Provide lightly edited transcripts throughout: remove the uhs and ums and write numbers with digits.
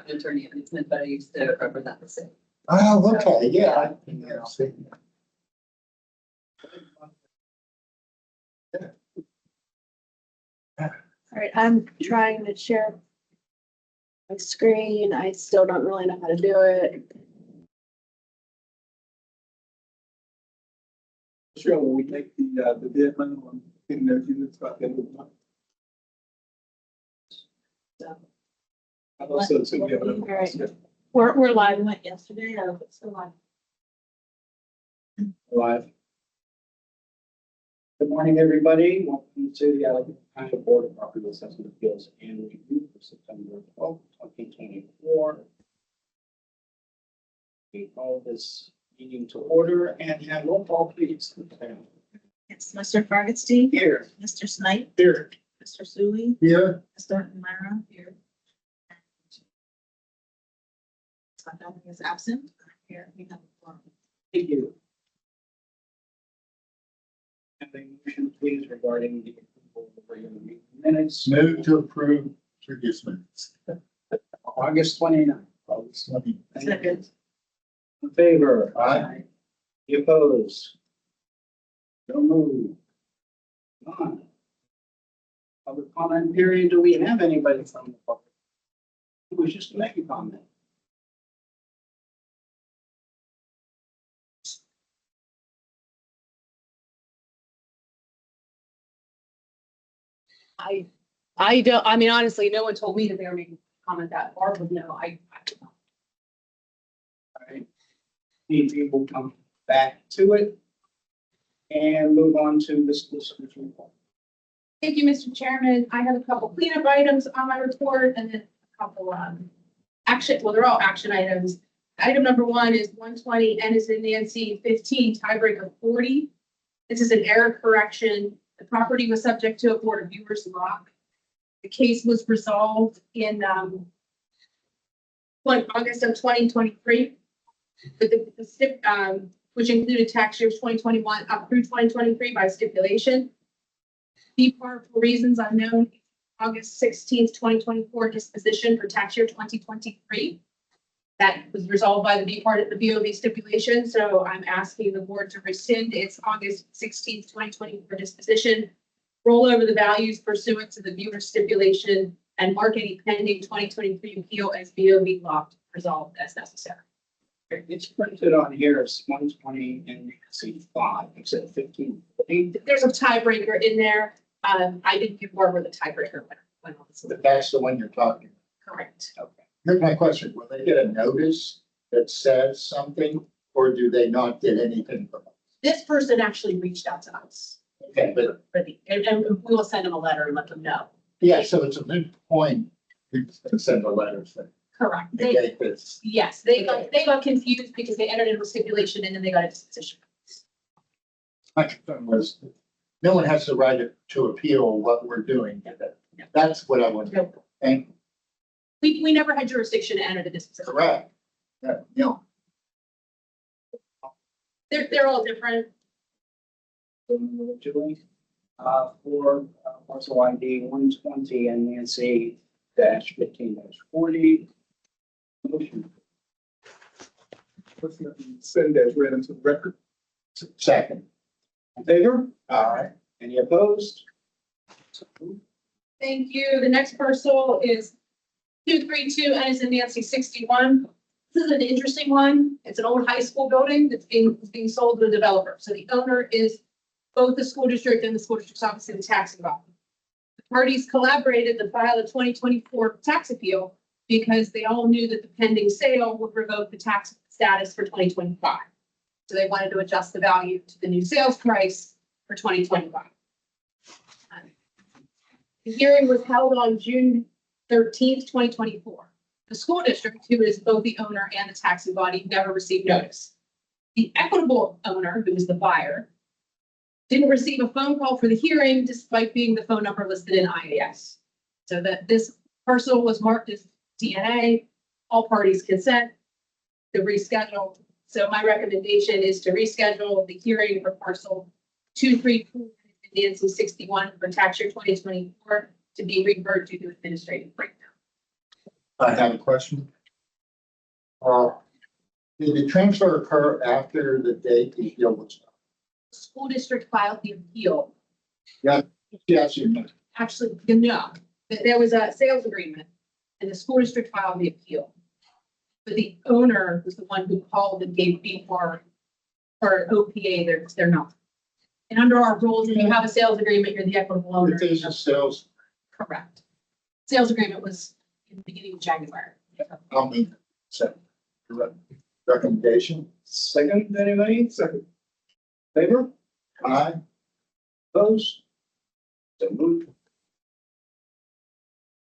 an attorney in Smith, but I used to represent the city. Oh, okay, yeah. Yeah, see. All right, I'm trying to share my screen. I still don't really know how to do it. Sure, when we make the deadline on getting those units by the end of the month. So, I also assume we have another. All right. We're live. We went yesterday. I don't know if it's still live. Live. Good morning, everybody. Welcome to the Allegheny County Board of Property Assessment Appeals annual review for September 12, 2024. We call this meeting to order and have roll call, please. It's Mr. Ferguson, Here. Mr. Snipe, Here. Mr. Sully, Yeah, Mr. Myra here. Scott is absent. Here we have a forum. Thank you. Have a motion, please, regarding the approval of the regular meeting minutes. move to approve previous minutes. August 29th. August 20. Second. In favor? Aye. You opposed? No move. None. Public comment period. Do we have anybody from the public who wishes to make a comment? I don't, I mean, honestly, no one told me that they were making a comment that far, but no, I don't know. All right. We will come back to it and move on to the solicitor's report. Thank you, Mr. Chairman. I have a couple cleanup items on my report and then a couple action, well, they're all action items. Item number 1 is 120 N is in Nancy 15 tiebreaker 40. This is an error correction. The property was subject to a board of viewers lock. The case was resolved in August of 2023. But which included tax years 2021 up through 2023 by stipulation. BPAAR, for reasons unknown, August 16th, 2024 disposition for tax year 2023. That was resolved by the BPAAR at the BOV stipulation. So I'm asking the board to rescind its August 16th, 2024 disposition, roll over the values pursuant to the viewer stipulation, and mark any pending 2023 appeal as BOV locked, resolved as necessary. It's printed on here as 120 and C5 instead of 15. There's a tiebreaker in there. I didn't give Barbara the tiebreaker when on this. But that's the one you're talking. Correct. Okay. Here's my question. Will they get a notice that says something or do they not get anything from us? This person actually reached out to us Okay, but and we will send them a letter and let them know. yeah, so it's a good point to send a letter saying, Correct. negate this. Yes, they got confused because they entered into a stipulation and then they got a disposition. My concern was, no one has the right to appeal what we're doing. That's what I want to know. Thank you. We never had jurisdiction to enter the disposition. Correct. Yeah, no. They're all different. Julie, for parcel ID 120 and Nancy dash 15-40. Motion. Send as read into the record. Second. In favor? All right. Any opposed? Thank you. The next parcel is 232 and is in Nancy 61. This is an interesting one. It's an old high school building that's being sold to a developer. So the owner is both the school district and the school district's office in the tax involvement. The parties collaborated to file a 2024 tax appeal because they all knew that the pending sale would revoke the tax status for 2025. So they wanted to adjust the value to the new sales price for 2025. The hearing was held on June 13th, 2024. The school district, who is both the owner and the taxing body, never received notice. The equitable owner, who is the buyer, didn't receive a phone call for the hearing despite being the phone number listed in IAS. So that this parcel was marked as DNA, all parties consent to reschedule. So my recommendation is to reschedule the hearing for parcel 232 Nancy 61 for tax year 2024 to be referred to administrative breakdown. I have a question. Did the transfer occur after the date the deal was done? School district filed the appeal. Yes, you know. Actually, no, there was a sales agreement and the school district filed the appeal. But the owner was the one who called and gave BPAAR or OPA, they're not. And under our rules, if you have a sales agreement, you're the equitable owner. If there's a sales, Correct. Sales agreement was in the beginning of January. I'll make second recommendation. Second, anybody? Second. Favor? Aye. Opposed? So moved.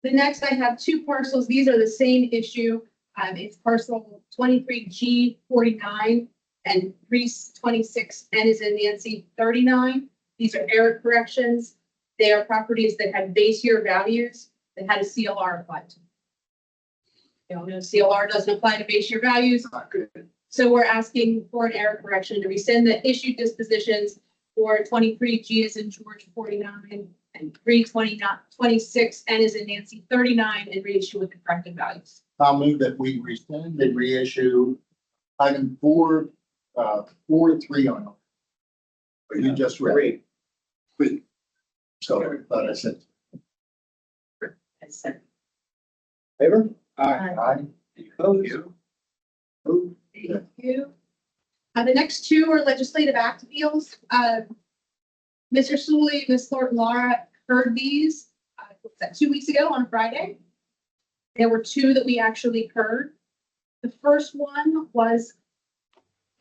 The next, I have two parcels. These are the same issue. It's parcel 23G49 and 326 N is in Nancy 39. These are error corrections. They are properties that had base year values that had a CLR applied to them. You know, CLR doesn't apply to base year values. Not good. So we're asking for an error correction to rescind the issued dispositions for 23G is in George 49 and 326 N is in Nancy 39 and reissue with the corrected values. I'll move that we rescind and reissue item 4.3 on. Or you just read. Three. So, but I said, Favor? aye. Any opposed? Moved. Thank you. The next two are legislative act appeals. Mr. Sully and Ms. Thornton Laura heard these, was that 2 weeks ago on Friday? There were two that we actually heard. The first one was,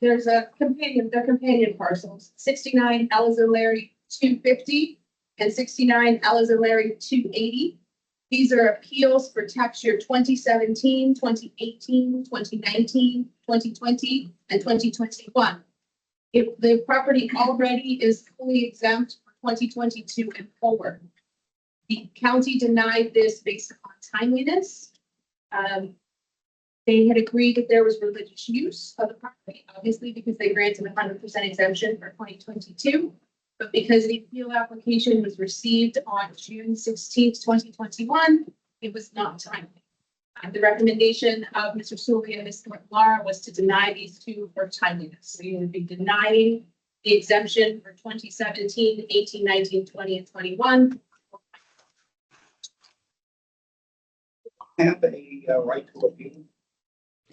there's a companion, they're companion parcels, 69 Ellis and Larry 250 and 69 Ellis and Larry 280. These are appeals for tax year 2017, 2018, 2019, 2020, and 2021. If the property already is fully exempt for 2022 and forward. The county denied this based upon timeliness. They had agreed that there was religious use of the property, obviously because they granted 100% exemption for 2022. But because the appeal application was received on June 16th, 2021, it was not timely. The recommendation of Mr. Sully and Ms. Lara was to deny these two for timeliness. So you would be denying the exemption for 2017, 18, 19, 20, and 21. Have a right to appeal.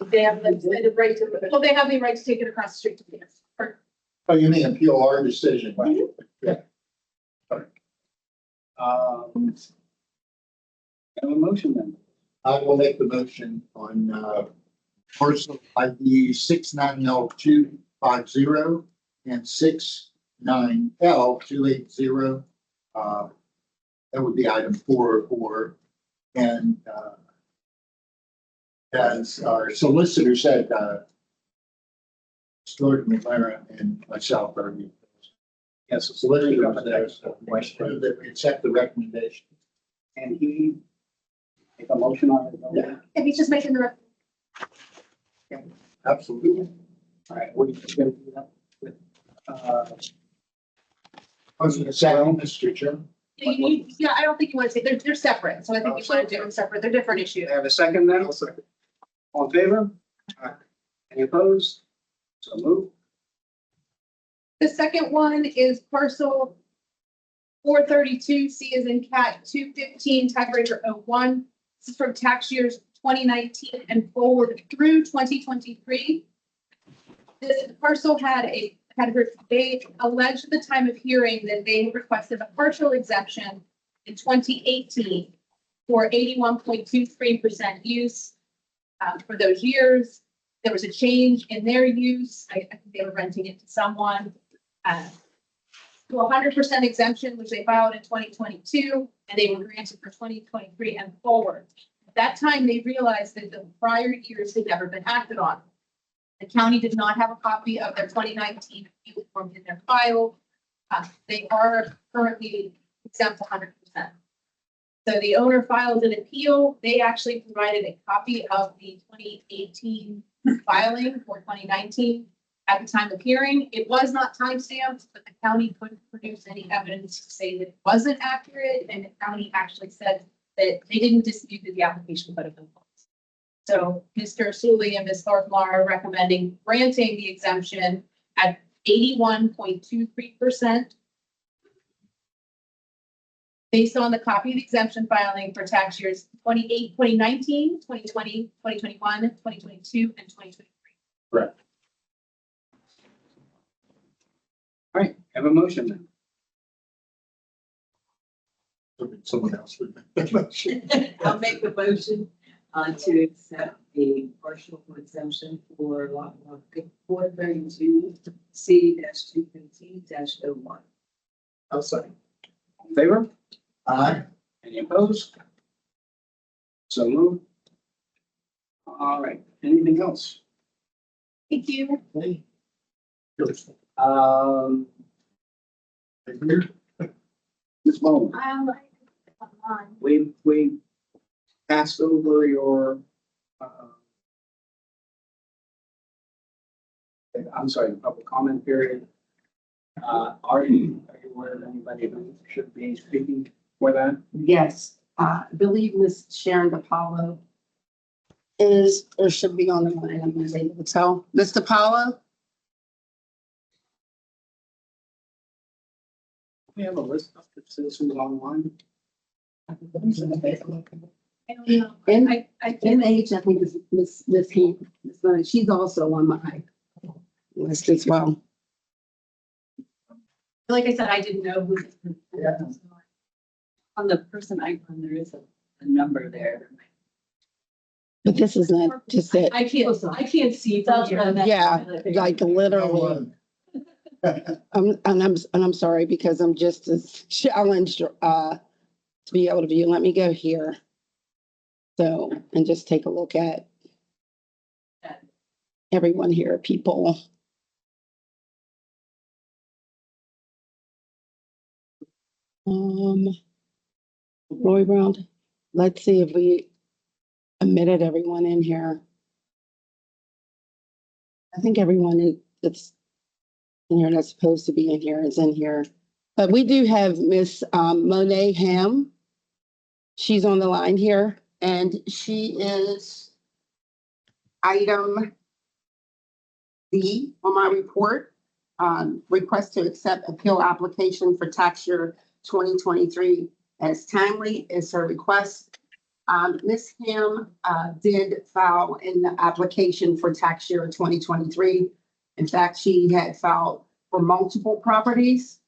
They have the right to, well, they have the right to take it across the street to the. Oh, you mean appeal our decision? Have a motion then. I will make the motion on parcel ID 69L250 and 69L280. That would be item 404. And as our solicitor said, Stuart McLaren and myself are the Yes, solicitors there, so we should that we accept the recommendation. and he make a motion on it. Yeah. If he's just making the. Absolutely. All right, we're just gonna do that with, Motion to second, Mr. Chairman. Yeah, I don't think you want to say, they're separate, so I think you want to do them separate, they're different issues. have a second now? Second. All in favor? Any opposed? So move. The second one is parcel 432, C as in cat 215, tiebreaker 01. This is from tax years 2019 and forward through 2023. This parcel they alleged at the time of hearing that they requested a partial exemption in 2018 for 81.23% use for those years. There was a change in their use. I think they were renting it to someone. To 100% exemption, which they filed in 2022, and they were granted for 2023 and forward. At that time, they realized that the prior years had never been acted on. The county did not have a copy of their 2019 appeal form in their file. They are currently exempt 100%. So the owner filed an appeal. They actually provided a copy of the 2018 filing for 2019 at the time of hearing. It was not timestamped, but the county couldn't produce any evidence to say that it wasn't accurate. And the county actually said that they didn't dispute that the application could have been false. So Mr. Sully and Ms. Thornton are recommending granting the exemption at 81.23%. Based on the copy of the exemption filing for tax years 2019, 2020, 2021, 2022, and 2023. Correct. All right, have a motion then. Someone else would make that motion. I'll make the motion to accept a partial exemption for lot 432 C-215-01. I'll second. In favor? Aye. Any opposed? So moved. All right, anything else? Thank you. Um, Ms. Bowman, we passed over your, I'm sorry, the public comment period. Are you aware of anybody who should be speaking for that? Yes, I believe Miss Sharon DiPaolo is, or should be on the line. I'm not able to tell. Miss DiPaolo? We have a list of citizens online. I don't know. In, I in age, I think is Miss Heath. She's also on my list as well. like I said, I didn't know who. On the person icon, there is a number there. But this is not just it. I can't see from here. Yeah, like literally. I'm sorry because I'm just as challenged to be able to view. Let me go here. So, and just take a look at everyone here, people. Roy Brown, let's see if we admitted everyone in here. I think everyone that's in here that's supposed to be in here is in here. But we do have Miss Monet Ham. She's on the line here, and she is item B on my report. Request to accept appeal application for tax year 2023 as timely is her request. Ms. Ham did file an application for tax year 2023. In fact, she had filed for multiple properties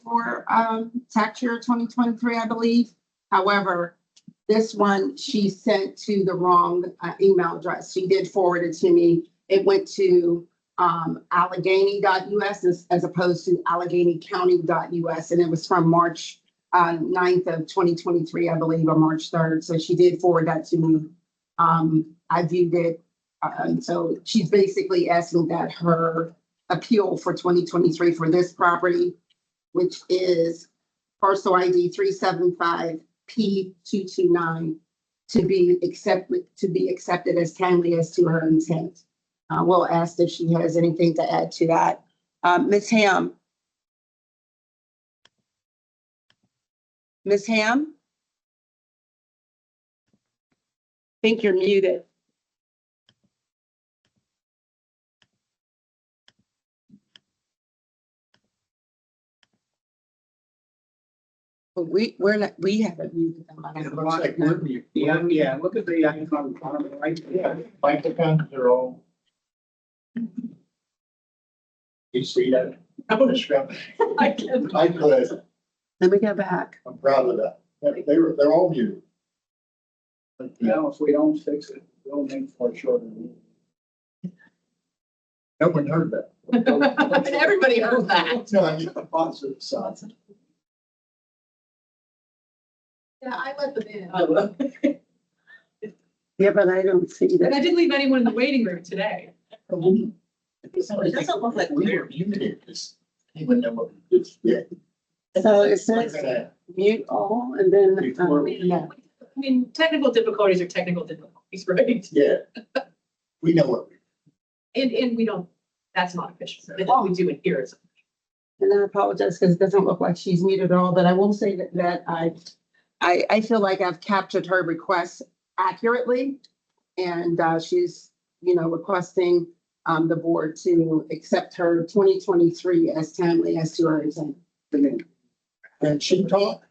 for tax year 2023, I believe. However, this one she sent to the wrong email address. She did forward it to me. It went to Allegheny.us as opposed to AlleghenyCounty.us, and it was from March 9th of 2023, I believe, or March 3rd. So she did forward that to me. I viewed it. So she's basically asking that her appeal for 2023 for this property, which is parcel ID 375P229, to be accepted as timely as to her intent. We'll ask if she has anything to add to that. Ms. Ham. Ms. Ham? I think you're muted. But we haven't muted them. It looks like we're mute. Yeah, look at the icon on the right. Yeah, microphones are all. You see that? I would have scrubbed. I could. Let me go back. I'm proud of that. They're all muted. Now, if we don't fix it, we'll make for a shorter meeting. No one heard that. And everybody heard that. No, I mean, the positive side. Yeah, I let them in. Yeah, but I don't see And that. I didn't leave anyone in the waiting room today. It doesn't look like We were muted, because he wouldn't know what we did. So it says mute all and then, Before we- yeah. I mean, technical difficulties are technical difficulties, right? Yeah. We know what we. And we don't, that's not official. But what we do in here is. And I apologize because it doesn't look like she's muted at all, but I will say that I feel like I've captured her request accurately. And she's, requesting the board to accept her 2023 as timely as to her exam. And she talk?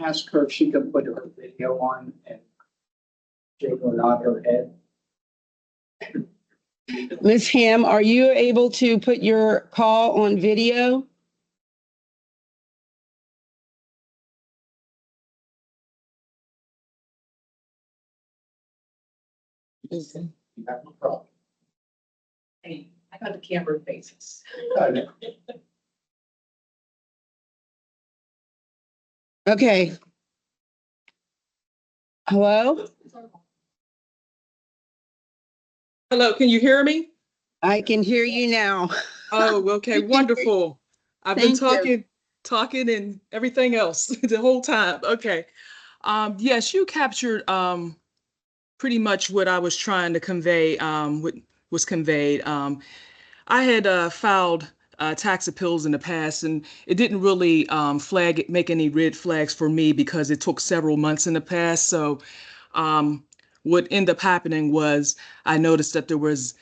Ask her if she could put her video on and shake or nod her head. Ms. Ham, are you able to put your call on video? You have no problem. Hey, I got the camera faces. Okay. Hello? Hello, can you hear me? I can hear you now. Oh, okay, wonderful. I've been Thank you. talking and everything else the whole time. Okay. Yes, you captured pretty much what I was trying to convey, what was conveyed. I had filed tax appeals in the past, and it didn't really make any red flags for me because it took several months in the past. So what ended up happening was I noticed that there was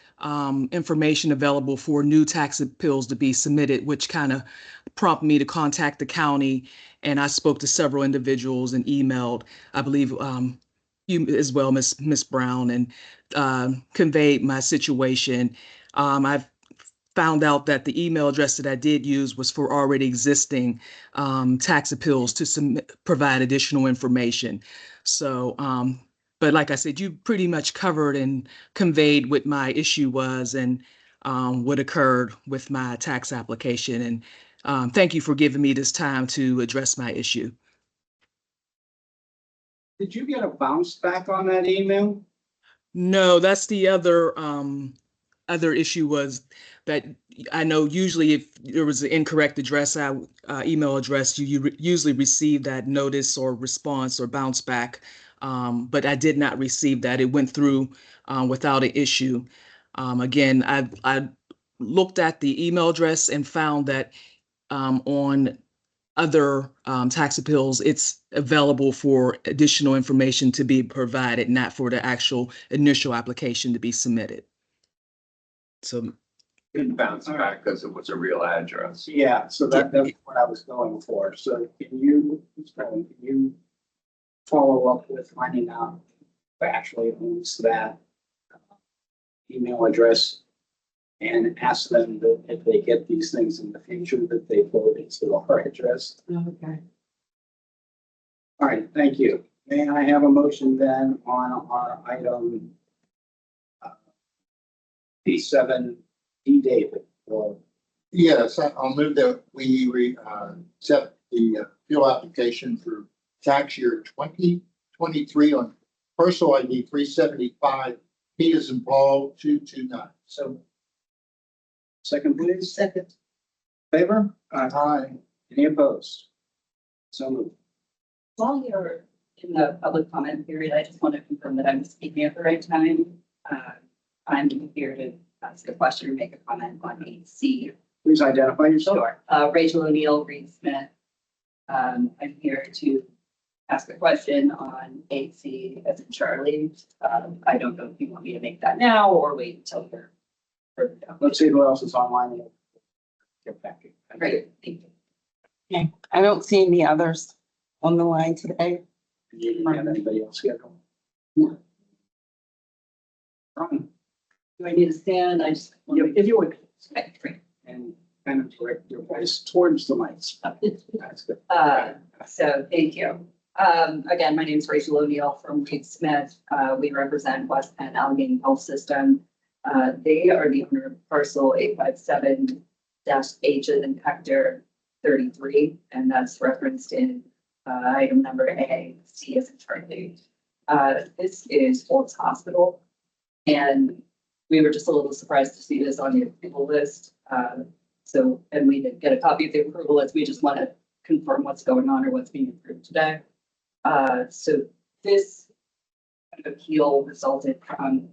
information available for new tax appeals to be submitted, which kind of prompted me to contact the county. And I spoke to several individuals and emailed, I believe, you as well, Miss Brown, and conveyed my situation. I've found out that the email address that I did use was for already existing tax appeals to provide additional information. So, but like I said, you pretty much covered and conveyed what my issue was and what occurred with my tax application. And thank you for giving me this time to address my issue. Did you get a bounce back on that email? No, that's the other issue was that I know usually if there was an incorrect address, email address, you usually receive that notice or response or bounce back. But I did not receive that. It went through without an issue. Again, I looked at the email address and found that on other tax appeals, it's available for additional information to be provided, not for the actual initial application to be submitted. So It bounced back because it was a real address. Yeah, so that's what I was going for. So can you follow up with finding out who actually owns that email address and ask them that if they get these things in the future, that they forward it to our address? Okay. All right, thank you. May I have a motion then on our item P7, D David? Or Yes, I'll move that we accept the appeal application for tax year 2023 on parcel ID 375, P as in Paul 229. so, second, please. Second. Favor? Aye. Any opposed? So moved. While you're in the public comment period, I just want to confirm that I'm speaking at the right time. I'm here to ask a question or make a comment on 8C. Please identify yourself. Sure. Rachel O'Neill, Reed Smith. I'm here to ask a question on 8C as in Charlie. I don't know if you want me to make that now or wait until you're further down. Let's see who else is online. And get back to you. Great, thank you. Okay. I don't see any others on the line today. You don't have anybody else scheduled? No. Ron, Do I need to stand? I just. if you would, Okay, great. and kind of direct your voice towards the mics. That's good. So thank you. Again, my name is Rachel O'Neill from Reed Smith. We represent West Penn Allegheny Health System. They are the owner of parcel 857-H and Hector 33, and that's referenced in item number A, C as in Charlie. This is Folks Hospital, and we were just a little surprised to see this on the approval list. And we did get a copy of the approval list. We just want to confirm what's going on or what's being approved today. So this appeal resulted from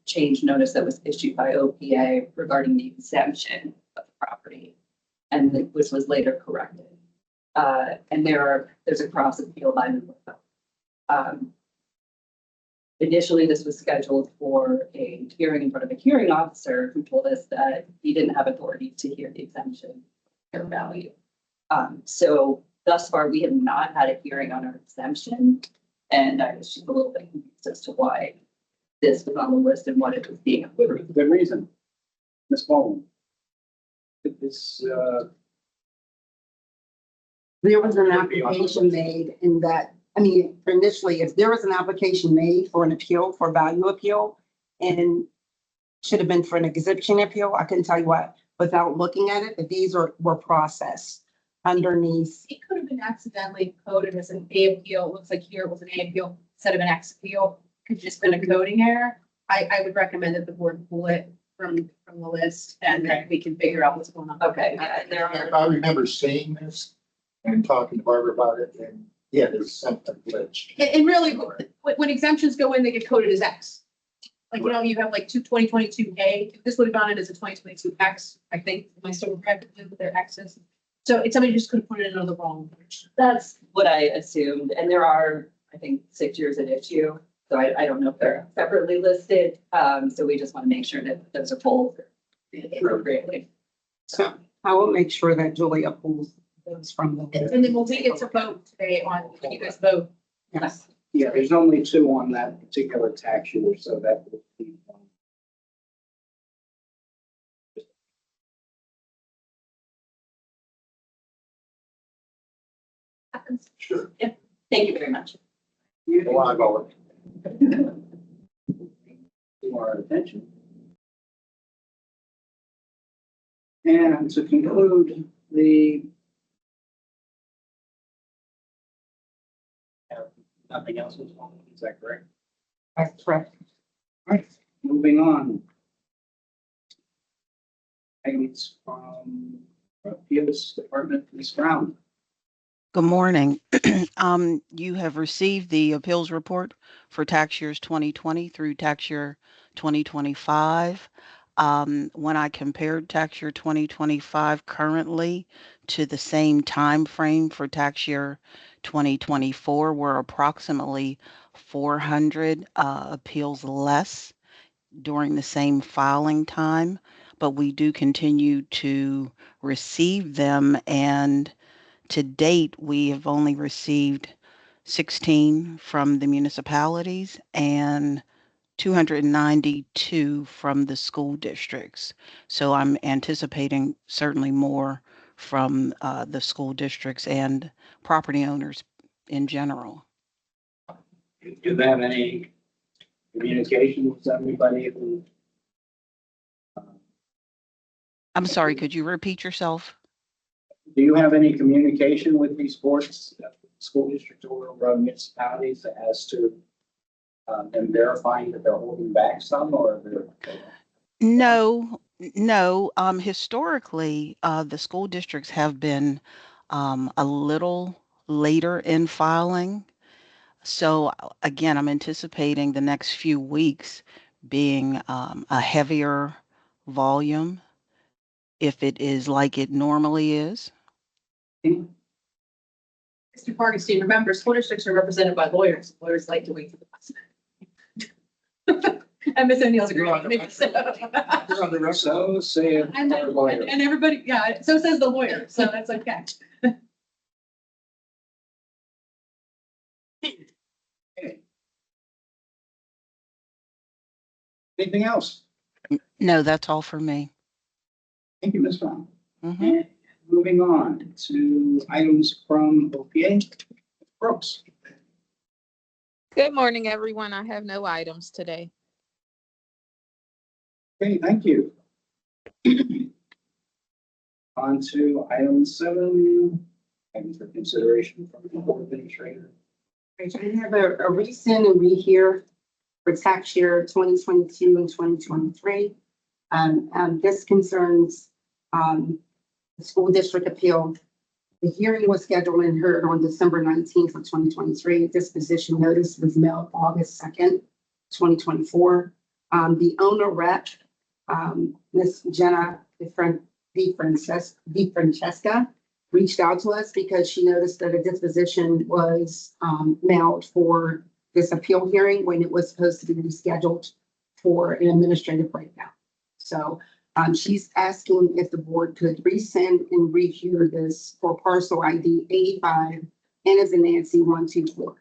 change notice that was issued by OPA regarding the exemption of the property, and which was later corrected. And there's a cross appeal by the Initially, this was scheduled for a hearing in front of a hearing officer who told us that he didn't have authority to hear the exemption fair value. So thus far, we have not had a hearing on our exemption. And I was just a little bit confused as to why this was on the list and what it was being approved. Good reason. Ms. Baldwin. It's, There was an application made in that, I mean, initially, if there was an application made for an appeal, for value appeal, and should have been for an exemption appeal, I couldn't tell you what, without looking at it, that these were processed underneath. It could have been accidentally coded as an A appeal. It looks like here it was an A appeal instead of an X appeal. Could just been a coding error. I would recommend that the board pull it from the list and then we can figure out what's going on. Okay, yeah, and there are, If I remember seeing this and talking to Barbara about it, and yeah, there's something glitched. And really, when exemptions go in, they get coded as X. Like, you know, you have like 2022A, this would have gone in as a 2022X, I think, my store correct with their X's. So it's somebody just could have put it in the wrong version. that's what I assumed. And there are, I think, 6 years at issue. So I don't know if they're separately listed. So we just want to make sure that those are pulled appropriately. So I will make sure that Julia pulls those from the. And then we'll take it to vote today on, when you guys vote. Yes. yeah, there's only 2 on that particular tax year, so that would be one. Sure. Thank you very much. A lot of it. To our attention. And to conclude, nothing else is that correct? That's correct. All right, moving on. Items from Appeals Department, Ms. Brown. Good morning. You have received the appeals report for tax years 2020 through tax year 2025. When I compared tax year 2025 currently to the same time frame for tax year 2024, we're approximately 400 appeals less during the same filing time, but we do continue to receive them, and to date, we have only received 16 from the municipalities and 292 from the school districts. So I'm anticipating certainly more from the school districts and property owners in general. Do you have any communication with everybody who? I'm sorry, could you repeat yourself? Do you have any communication with these boards, school districts or municipalities as to them verifying that they're holding back some or they're? No. Historically, the school districts have been a little later in filing. So again, I'm anticipating the next few weeks being a heavier volume if it is like it normally is. Mr. Parkinson, remember, school districts are represented by lawyers. Lawyers like to wait for the last minute. And Ms. O'Neill's agreeing with me. So. You're on the record. So say it. And everybody, yeah, so says the lawyer, so that's okay. Anything else? No, that's all for me. Thank you, Ms. Brown. Mhm. And moving on to items from OPA. Brooks. Good morning, everyone. I have no items today. Okay, thank you. On to item 7, items for consideration from the board administrator. I have a rescind and rehear for tax year 2022 and 2023. This concerns the school district appeal. The hearing was scheduled and heard on December 19th of 2023. Disposition notice was mailed August 2nd, 2024. The owner rep, Ms. Jenna DeFrancesca, reached out to us because she noticed that a disposition was mailed for this appeal hearing when it was supposed to be rescheduled for an administrative breakdown. So she's asking if the board could resend and rehear this for parcel ID 85 N as in Nancy 124.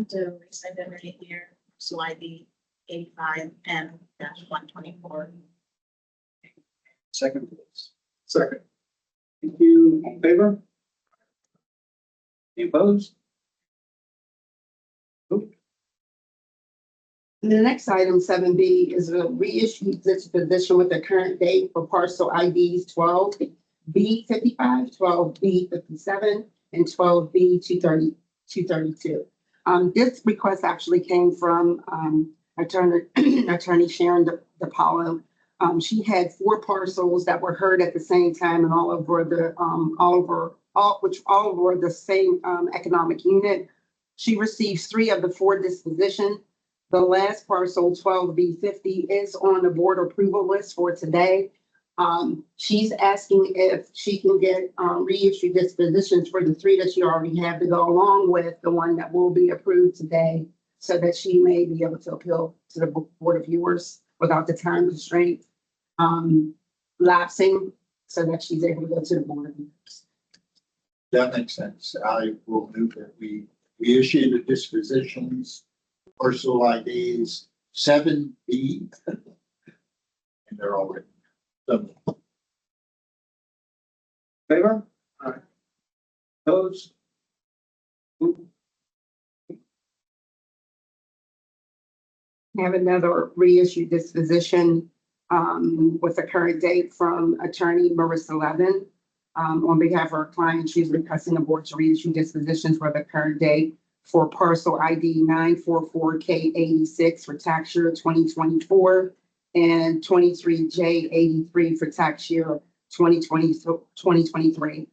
To resend it right here, so ID 85M-124. Second, please. Second. Thank you. All in favor? Any opposed? And the next item, 7B, is a reissue disposition with the current date for parcel IDs 12B55, 12B57, and 12B232. This request actually came from attorney Sharon DePaulo. She had 4 parcels that were heard at the same time and all over the same economic unit. She receives 3 of the 4 dispositions. The last parcel, 12B50, is on the board approval list for today. She's asking if she can get reissued dispositions for the 3 that she already have to go along with the one that will be approved today, so that she may be able to appeal to the Board of Viewers without the time constraint lapsing, so that she's able to go to the Board of Viewers. That makes sense. I will move that we issue the dispositions, parcel IDs 7B, and they're all written. So, Favor? All right. Opposed? Have another reissue disposition with the current date from attorney Marissa Levin. On behalf of her client, she's requesting the board to reissue dispositions for the current date for parcel ID 944K86 for tax year 2024 and 23J83 for tax year 2023.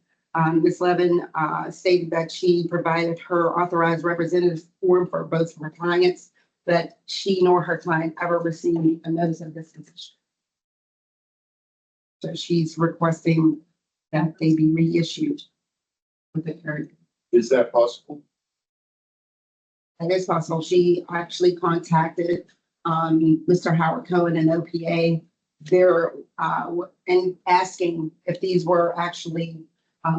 Ms. Levin stated that she provided her authorized representative form for both of her clients, but she nor her client ever received a notice of disposition. So she's requesting that they be reissued with the current. is that possible? That is possible. She actually contacted Mr. Howard Cohen and OPA. They're and asking if these were actually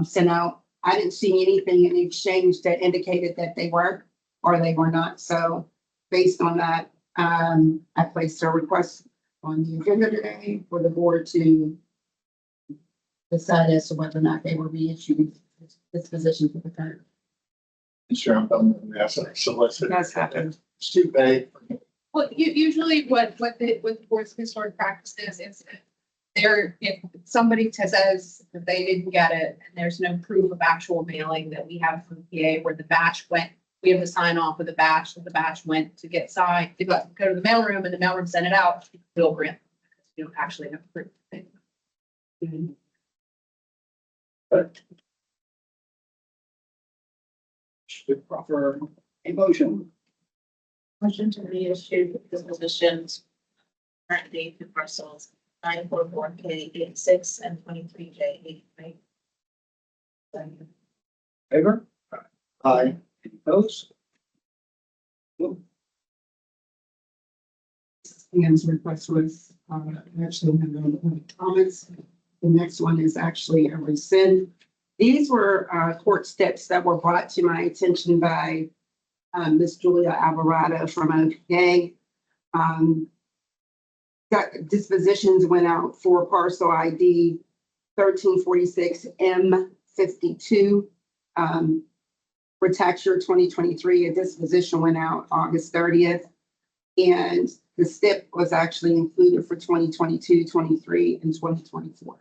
sent out. I didn't see anything in the exchange that indicated that they were or they were not. So based on that, I placed a request on the agenda today for the board to decide as to whether or not they were reissued disposition for the current. Sure, I'm asking solicitor. That's happened. It's too vague. Well, usually what the board's historic practice is there, if somebody says that they didn't get it and there's no proof of actual mailing that we have from PA where the batch went, we have to sign off with the batch that the batch went to get signed, to go to the mailroom and the mailroom sent it out, we'll grant. You don't actually have proof. Should proffer a motion. Motion to reissue dispositions currently to parcels 944K86 and 23J83. Favor? Aye. Any opposed? Ian's request was actually have no comments. The next one is actually a rescind. These were court steps that were brought to my attention by Ms. Julia Alvarado from OPA. Dispositions went out for parcel ID 1346M52 for tax year 2023. A disposition went out August 30th. And the STIP was actually included for 2022, 23, and 2024.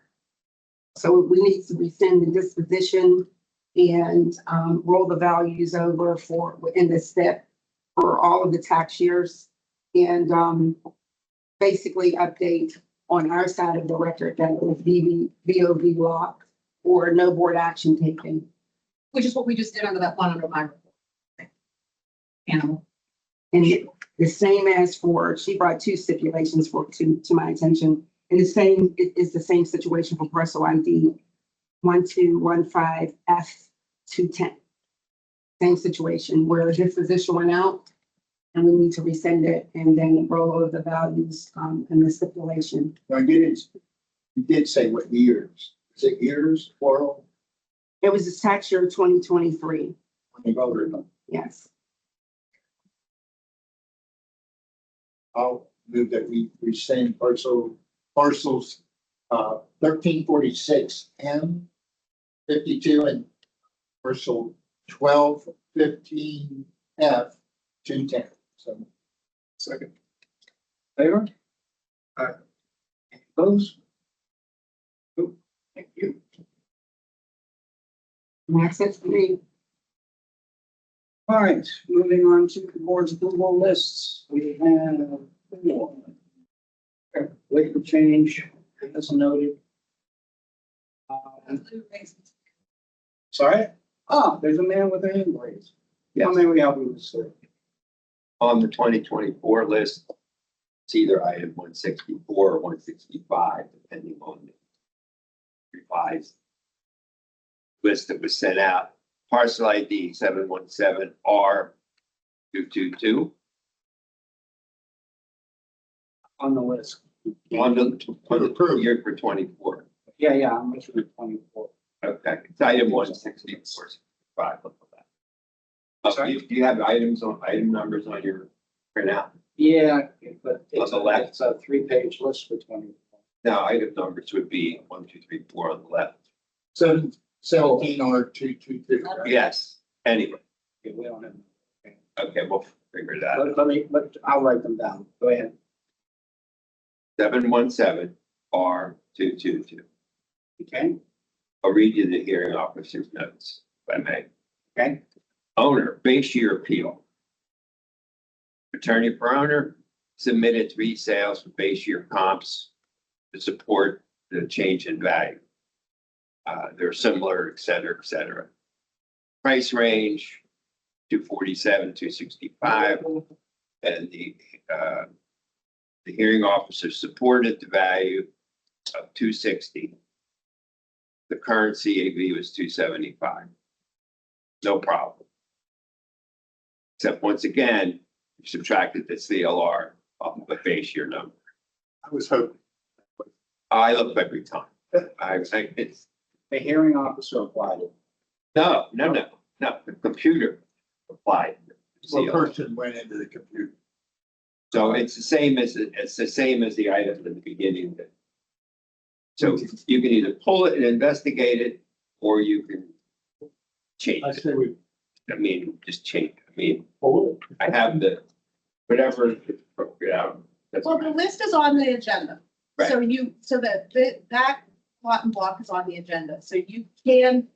So we need to rescind the disposition and roll the values over for in the STIP for all of the tax years and basically update on our side of the record that it was VOV locked or no board action taken. Which is what we just did under that one under my report. Animal. And the same as for, she brought 2 stipulations to my attention. And the same is the same situation for parcel ID 1215 F 210. Same situation where a disposition went out and we need to rescind it and then roll over the values and the stipulation. Now, you did say what years? Is it years, plural, It was the tax year 2023. when you voted on? Yes. I'll move that we rescind parcels 1346 M 52 and parcel 1215 F 210. So Second. Favor? Any opposed? Cool. Thank you. And that's it for me. All right, moving on to the board's approval lists. We have four. Waiver change, as noted. Sorry? Oh, there's a man with a hand raised. How may we help you with this? On the 2024 list, it's either item 164 or 165, depending on the revised list that was sent out. Parcel ID 717R222 On the list. on the year for 24. Yeah, I'm looking at 24. Okay, it's item 164. Right, look at that. Sorry? Do you have item numbers on your printout? Yeah, but On the left. it's a 3-page list for 24. No, item numbers would be 1, 2, 3, 4 on the left. 17 or 222. Yes, anyway, Okay, we don't have. okay, we'll figure it out. But I'll write them down. Go ahead. 717R222. Okay, I'll read you the hearing officer's notes, if I may. okay, Owner, base year appeal. Attorney for owner submitted 3 sales for base year comps to support the change in value. They're similar, et cetera, et cetera. Price range, 247, 265, and the hearing officer supported the value of 260. The current CAV was 275. No problem. Except once again, you subtracted the CLR off of the base year number. I was hoping. I look every time. It's, the hearing officer applied it. no, the computer applied. the Well, CLR. person went into the computer. So it's the same as the item at the beginning. So you can either pull it and investigate it, or you can change I it. say we I mean, just change. I mean, pull it. I have whatever is appropriate out. That's Well, the fine. list is on the agenda. Right. So that lot and block is on the agenda. So you can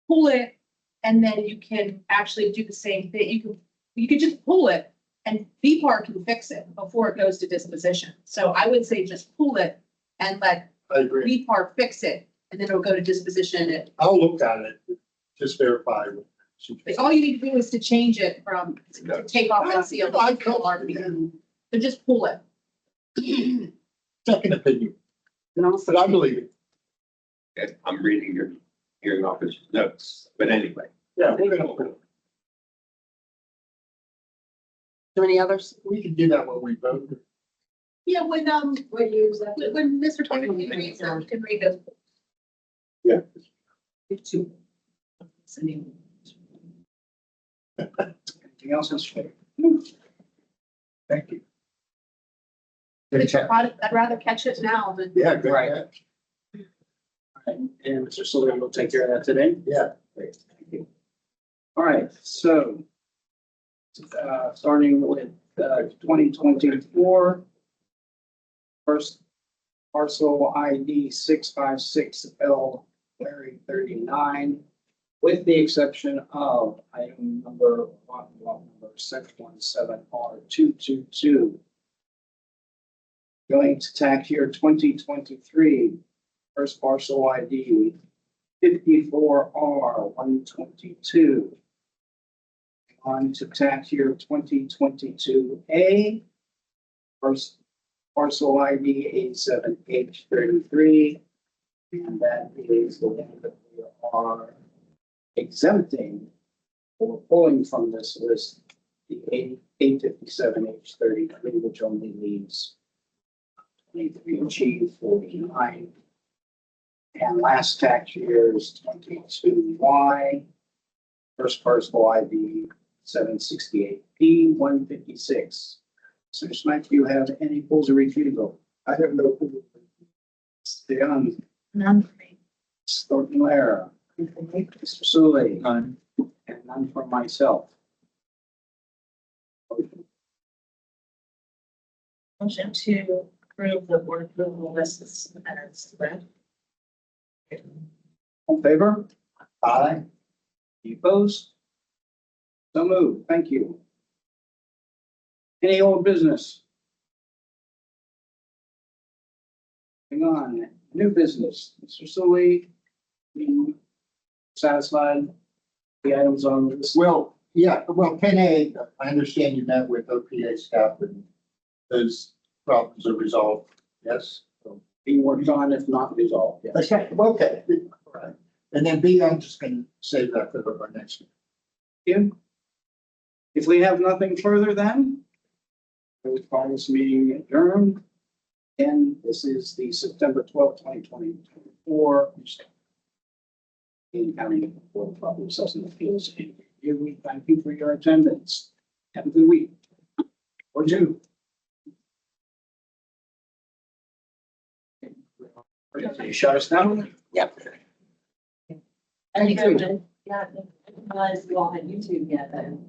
pull it and then you can actually do the same thing. You could just pull it and BPAAR can fix it before it goes to disposition. So I would say just pull it and let I agree. BPAAR fix it, and then it'll go to disposition. And I'll look at it, just verify. all you need to do is to change it from, to take off that seal. So just pull it. Second opinion, And also, but I believe it. Okay, I'm reading your hearing officer's notes, but anyway. Yeah, we're gonna, do any others? we can do that when we vote. Yeah, when Mr. Tony reads them, you can read those. Yeah. Anything else, Mr. Chair? Thank you. Good chat. I'd rather catch it now than. Yeah, good Right. catch. And Mr. Sawyer will take care of that today. Yeah. Great, thank you. All right, so starting with 2024. First parcel ID 656L Larry 39, with the exception of item number 617R222. Going to tax year 2023, first parcel ID 54R122. On to tax year 2022A, first parcel ID 87H33. And that is the one that we are exempting or pulling from this list the 857 H33, which only leaves 23G 49. And last tax year's 22Y, first parcel ID 768P 156. So Smith, do you have any pulls or refusal? I have no. clue. Stay on. None for me. Thornton Lara, Mr. Sully, and none for myself. Motion to approve the board approval list as read. All in favor? Aye. Any opposed? So moved. Thank you. Any old business? Hang on, new business. Mr. Sully, you satisfied the items on this? Well, yeah, well, 10A, I understand you met with OPA staff and those problems are resolved, yes? Being worked on, if not resolved, yes. Okay, okay, all right. And then B, I'm just gonna save that for our next meeting. Kim? If we have nothing further then, I would call this meeting adjourned. And this is the September 12th, 2024. In County Board of Public Assessment Appeals. And here we thank you for your attendance. Have a good week. Or two. You shut us down? Yep. And you, yeah, I didn't realize you all had YouTube yet, though.